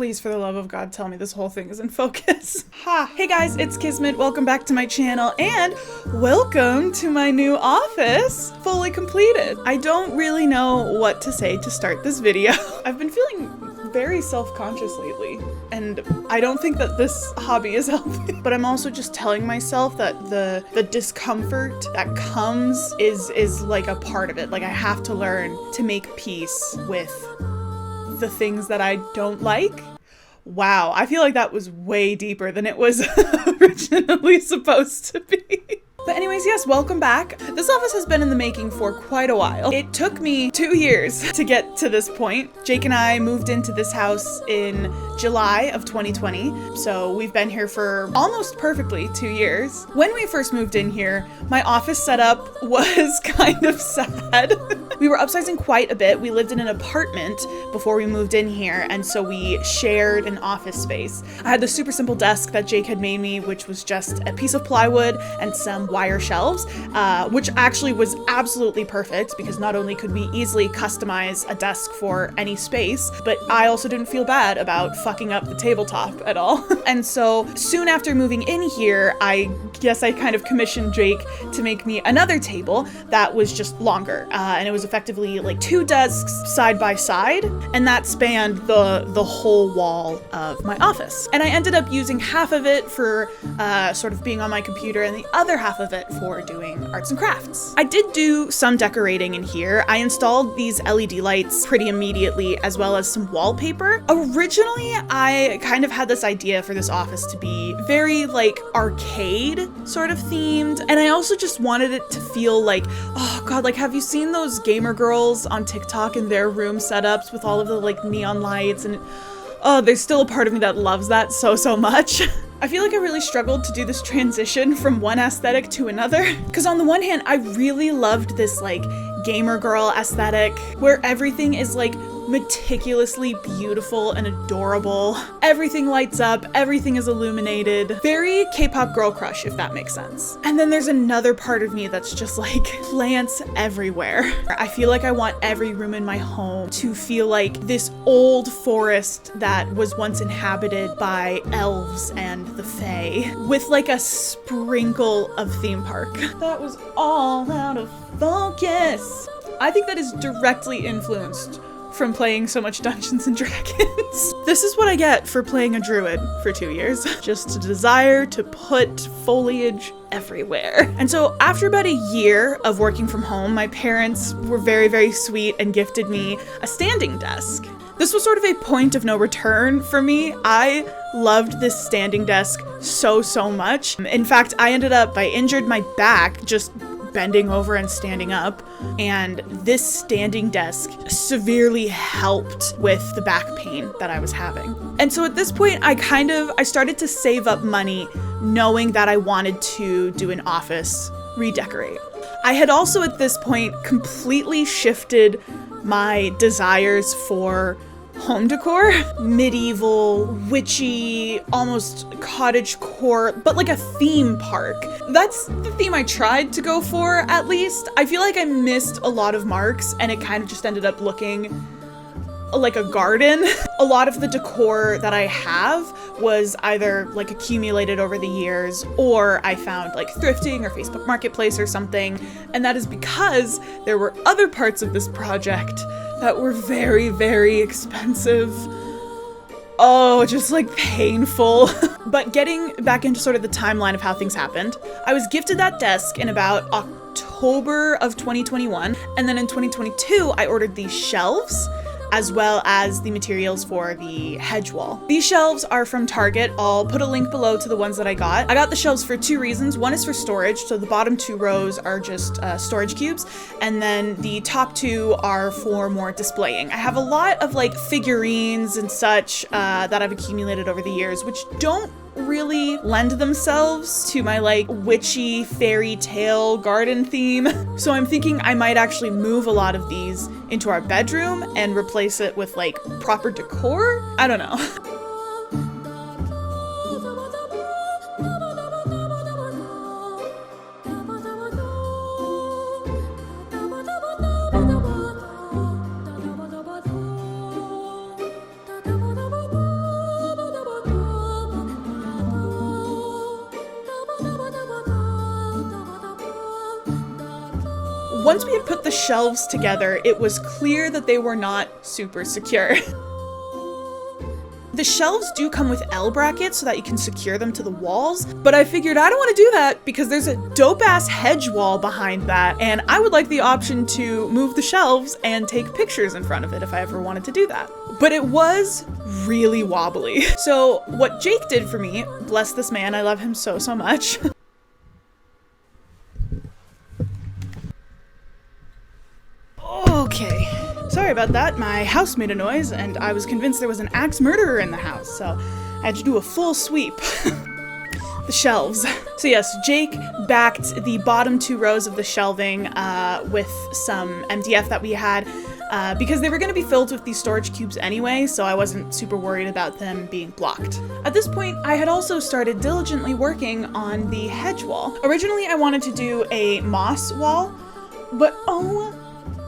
Please, for the love of God, tell me this whole thing is in focus. Ha! Hey guys, it's Kismet. Welcome back to my channel and welcome to my new office, fully completed. I don't really know what to say to start this video. I've been feeling very self-conscious lately, and I don't think that this hobby is healthy. But I'm also just telling myself that the discomfort that comes is like a part of it. Like I have to learn to make peace with the things that I don't like. Wow, I feel like that was way deeper than it was originally supposed to be. But anyways, yes, welcome back. This office has been in the making for quite a while. It took me 2 years to get to this point. Jake and I moved into this house in July of 2020, so we've been here for almost perfectly 2 years. When we first moved in here, my office setup was kind of sad. We were upsizing quite a bit. We lived in an apartment before we moved in here, and so we shared an office space. I had the super simple desk that Jake had made me, which was just a piece of plywood and some wire shelves, which actually was absolutely perfect because not only could we easily customize a desk for any space, but I also didn't feel bad about fucking up the tabletop at all. And so soon after moving in here, I guess I kind of commissioned Jake to make me another table that was just longer, and it was effectively like 2 desks side by side, and that spanned the whole wall of my office. And I ended up using half of it for sort of being on my computer and the other half of it for doing arts and crafts. I did do some decorating in here. I installed these LED lights pretty immediately, as well as some wallpaper. Originally, I kind of had this idea for this office to be very like arcade sort of themed, and I also just wanted it to feel like, oh god, like have you seen those gamer girls on TikTok in their room setups with all of the like neon lights? And oh, there's still a part of me that loves that so much. I feel like I really struggled to do this transition from one aesthetic to another. Because on the one hand, I really loved this like gamer girl aesthetic where everything is like meticulously beautiful and adorable. Everything lights up, everything is illuminated. Very K-pop girl crush, if that makes sense. And then there's another part of me that's just like plants everywhere. I feel like I want every room in my home to feel like this old forest that was once inhabited by elves and the fae, with like a sprinkle of theme park. That was all out of focus. I think that is directly influenced from playing so much Dungeons and Dragons. This is what I get for playing a druid for 2 years. Just a desire to put foliage everywhere. And so after about a year of working from home, my parents were very sweet and gifted me a standing desk. This was sort of a point of no return for me. I loved this standing desk so much. In fact, I injured my back just bending over and standing up, and this standing desk severely helped with the back pain that I was having. And so at this point, I started to save up money knowing that I wanted to do an office redecorate. I had also at this point completely shifted my desires for home decor. Medieval, witchy, almost cottagecore, but like a theme park. That's the theme I tried to go for, at least. I feel like I missed a lot of marks and it kind of just ended up looking like a garden. A lot of the decor that I have was either like accumulated over the years, or I found like thrifting or Facebook Marketplace or something. And that is because there were other parts of this project that were very expensive. Oh, just like painful. But getting back into sort of the timeline of how things happened, I was gifted that desk in about October of 2021. And then in 2022, I ordered these shelves, as well as the materials for the hedge wall. These shelves are from Target. I'll put a link below to the ones that I got. I got the shelves for 2 reasons. One is for storage, so the bottom 2 rows are just storage cubes, and then the top 2 are for more displaying. I have a lot of like figurines and such that I've accumulated over the years, which don't really lend themselves to my like witchy fairy tale garden theme. So I'm thinking I might actually move a lot of these into our bedroom and replace it with like proper decor. I don't know. Once we had put the shelves together, it was clear that they were not super secure. The shelves do come with L brackets so that you can secure them to the walls, but I figured I don't want to do that because there's a dope-ass hedge wall behind that, and I would like the option to move the shelves and take pictures in front of it if I ever wanted to do that. But it was really wobbly. So what Jake did for me, bless this man, I love him so, so much. Okay. Sorry about that, my house made a noise and I was convinced there was an axe murderer in the house, so I had to do a full sweep. The shelves. So yes, Jake backed the bottom 2 rows of the shelving with some MDF that we had because they were going to be filled with these storage cubes anyway, so I wasn't super worried about them being blocked. At this point, I had also started diligently working on the hedge wall. Originally, I wanted to do a moss wall, but oh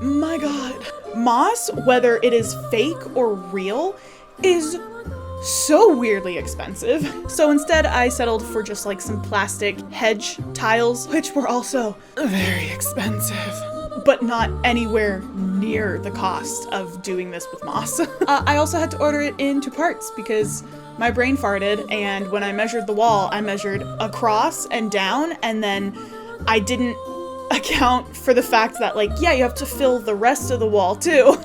my god. Moss, whether it is fake or real, is so weirdly expensive. So instead I settled for just like some plastic hedge tiles, which were also very expensive, but not anywhere near the cost of doing this with moss. I also had to order it in 2 parts because my brain farted, and when I measured the wall, I measured across and down, and then I didn't account for the fact that, like, yeah, you have to fill the rest of the wall too.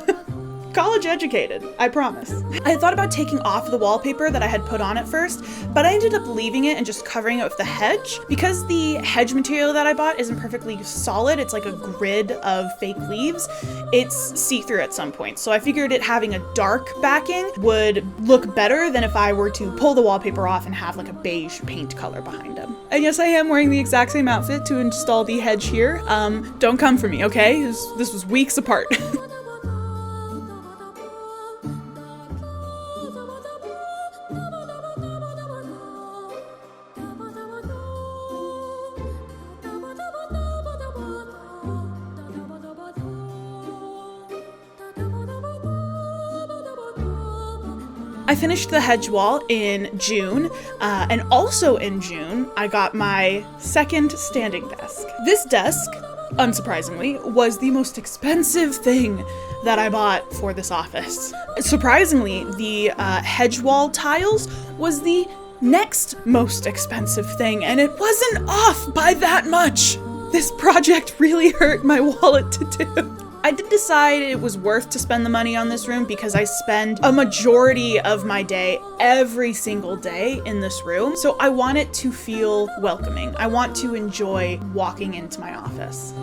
College educated, I promise. I had thought about taking off the wallpaper that I had put on at first, but I ended up leaving it and just covering it with the hedge. Because the hedge material that I bought isn't perfectly solid, it's like a grid of fake leaves, it's see-through at some point. So I figured it having a dark backing would look better than if I were to pull the wallpaper off and have like a beige paint color behind them. And yes, I am wearing the exact same outfit to install the hedge here. Don't come for me, okay? This was weeks apart. I finished the hedge wall in June, and also in June, I got my second standing desk. This desk, unsurprisingly, was the most expensive thing that I bought for this office. Surprisingly, the hedge wall tiles was the next most expensive thing, and it wasn't off by that much. This project really hurt my wallet to do. I did decide it was worth to spend the money on this room because I spend a majority of my day every single day in this room. So I want it to feel welcoming. I want to enjoy walking into my office.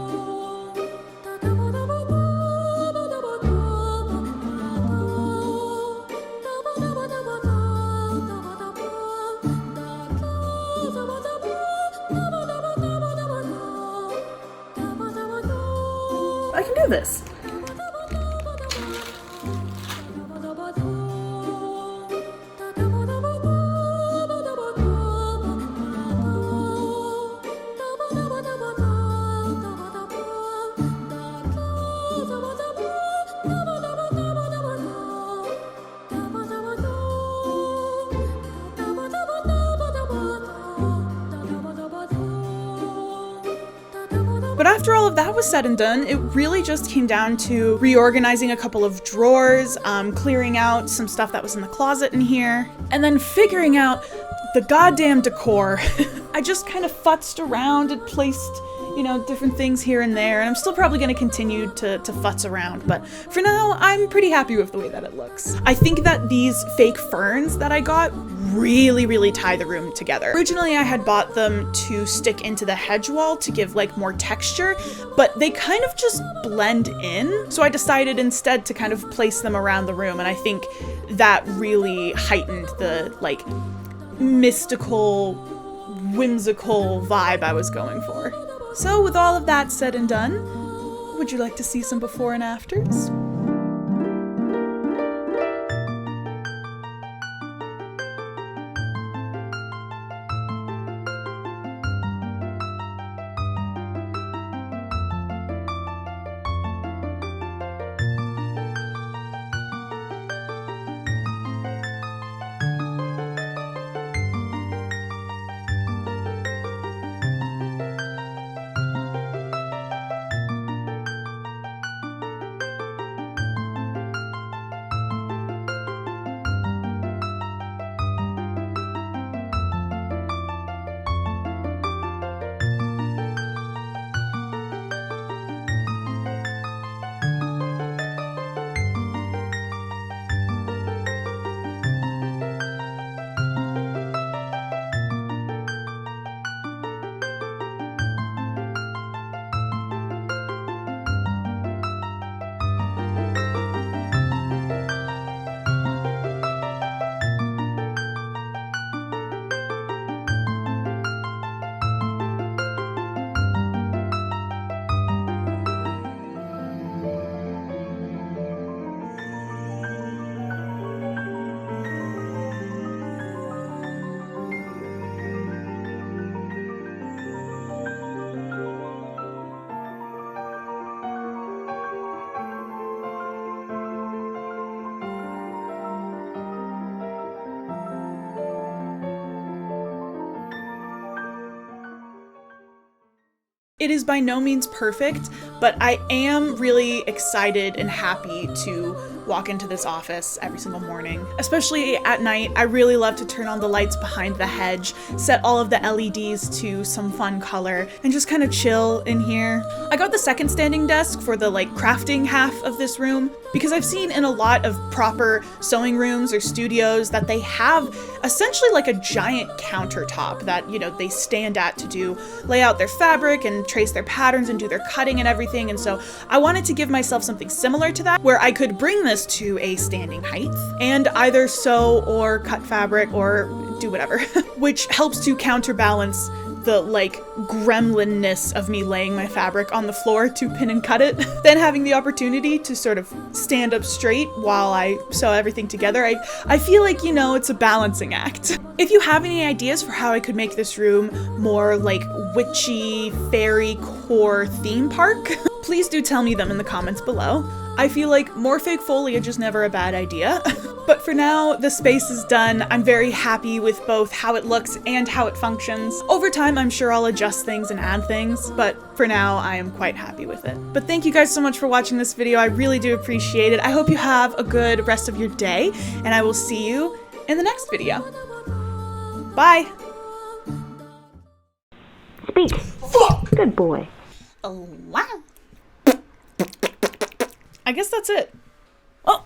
I can do this. But after all of that was said and done, it really just came down to reorganizing a couple of drawers, clearing out some stuff that was in the closet in here, and then figuring out the goddamn decor. I just kind of futzed around and placed, you know, different things here and there, and I'm still probably going to continue to futz around, but for now, I'm pretty happy with the way that it looks. I think that these fake ferns that I got really tie the room together. Originally, I had bought them to stick into the hedge wall to give like more texture, but they kind of just blend in, so I decided instead to kind of place them around the room, and I think that really heightened the like mystical, whimsical vibe I was going for. So with all of that said and done, would you like to see some before and afters? It is by no means perfect, but I am really excited and happy to walk into this office every single morning. Especially at night, I really love to turn on the lights behind the hedge, set all of the LEDs to some fun color, and just kind of chill in here. I got the second standing desk for the crafting half of this room because I've seen in a lot of proper sewing rooms or studios that they have essentially a giant countertop that, they stand at to lay out their fabric and trace their patterns and do their cutting and everything. And so I wanted to give myself something similar to that where I could bring this to a standing height and either sew or cut fabric or do whatever, which helps to counterbalance the gremlinness of me laying my fabric on the floor to pin and cut it, then having the opportunity to sort of stand up straight while I sew everything together. I feel like, it's a balancing act. If you have any ideas for how I could make this room more witchy fairy core theme park, please do tell me them in the comments below. I feel like more fake foliage is never a bad idea. But for now, the space is done. I'm very happy with both how it looks and how it functions. Over time, I'm sure I'll adjust things and add things, but for now, I am quite happy with it. But thank you guys so much for watching this video. I really do appreciate it. I hope you have a good rest of your day, and I will see you in the next video. Bye! Speak. Fuck! Good boy. Oh, wow. I guess that's it. Oh.